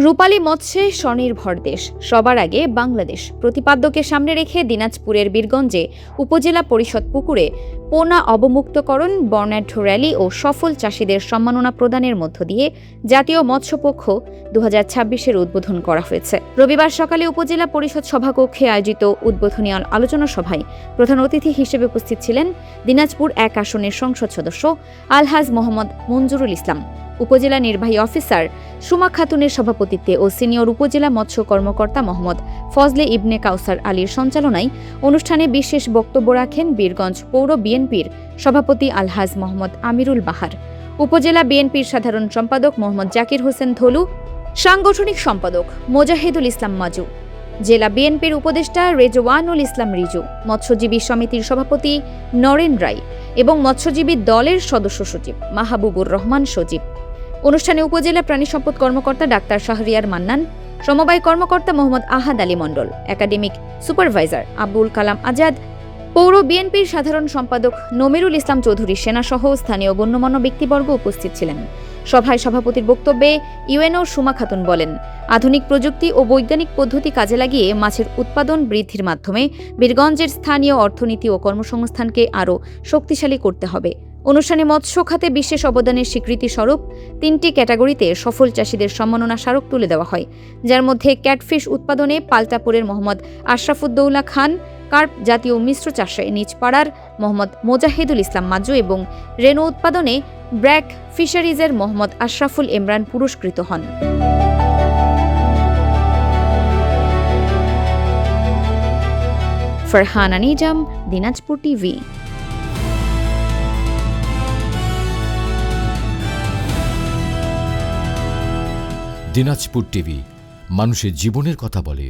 রূপালী মৎস্যে স্বনির্ভর দেশ, সবার আগে বাংলাদেশ প্রতিপাদ্যকে সামনে রেখে দিনাজপুরের বীরগঞ্জে উপজেলা পরিষদ পুকুরে পোনা অবমুক্তকরণ, বর্ণাঢ্য র্যালি ও সফল চাষিদের সম্মাননা প্রদানের মধ্য দিয়ে জাতীয় মৎস্যপক্ষ 2026-এর উদ্বোধন করা হয়েছে। রবিবার সকালে উপজেলা পরিষদ সভাকক্ষে আয়োজিত উদ্বোধনী আলোচনা সভায় প্রধান অতিথি হিসেবে উপস্থিত ছিলেন দিনাজপুর 1 আসনের সংসদ সদস্য আলহাজ মোহাম্মদ মঞ্জুরুল ইসলাম। উপজেলা নির্বাহী অফিসার সুমা খাতুনের সভাপতিত্বে ও সিনিয়র উপজেলা মৎস্য কর্মকর্তা মোহাম্মদ ফজলে ইবনে কাউসার আলীর সঞ্চালনায় অনুষ্ঠানে বিশেষ বক্তব্য রাখেন বীরগঞ্জ পৌর বিএনপির সভাপতি আলহাজ মোহাম্মদ আমিরুল বাহার, উপজেলা বিএনপির সাধারণ সম্পাদক মোহাম্মদ জাকির হোসেন ধলু, সাংগঠনিক সম্পাদক মোজাহিদুল ইসলাম মাজু, জেলা বিএনপির উপদেষ্টা রেজওয়ানুল ইসলাম রিজু, মৎস্যজীবী সমিতির সভাপতি নরেন রায় এবং মৎস্যজীবী দলের সদস্য সচিব মাহবুবুর রহমান সজীব। অনুষ্ঠানে উপজেলা প্রাণী সম্পদ কর্মকর্তা ডাক্তার শাহরিয়ার মান্নান, সমবায় কর্মকর্তা মোহাম্মদ আহাদ আলী মণ্ডল, একাডেমিক সুপারভাইজার আবুল কালাম আজাদ, পৌর বিএনপির সাধারণ সম্পাদক নমিরুল ইসলাম চৌধুরী সেনাসহ স্থানীয় গণ্যমান্য ব্যক্তিবর্গ উপস্থিত ছিলেন। সভায় সভাপতির বক্তব্যে ইউএনওর সুমা খাতুন বলেন, আধুনিক প্রযুক্তি ও বৈজ্ঞানিক পদ্ধতি কাজে লাগিয়ে মাছের উৎপাদন বৃদ্ধির মাধ্যমে বীরগঞ্জের স্থানীয় অর্থনীতি ও কর্মসংস্থানকে আরও শক্তিশালী করতে হবে। অনুষ্ঠানে মৎস্য খাতে বিশেষ অবদানের স্বীকৃতি স্বরূপ 3টি ক্যাটাগরিতে সফল চাষিদের সম্মাননা স্মারক তুলে দেওয়া হয়, যার মধ্যে ক্যাটফিশ উৎপাদনে পাল্টাপুরের মোহাম্মদ আশরাফুদ্দৌলা খান, কার্প জাতীয় মিশ্র চাষে নিজ পাড়ার মোহাম্মদ মোজাহিদুল ইসলাম মাজু এবং রেনু উৎপাদনে ব্র্যাক ফিশারিজের মোহাম্মদ আশরাফুল ইমরান পুরস্কৃত হন। ফারহানা নিজাম, দিনাজপুর টিভি। দিনাজপুর টিভি মানুষের জীবনের কথা বলে।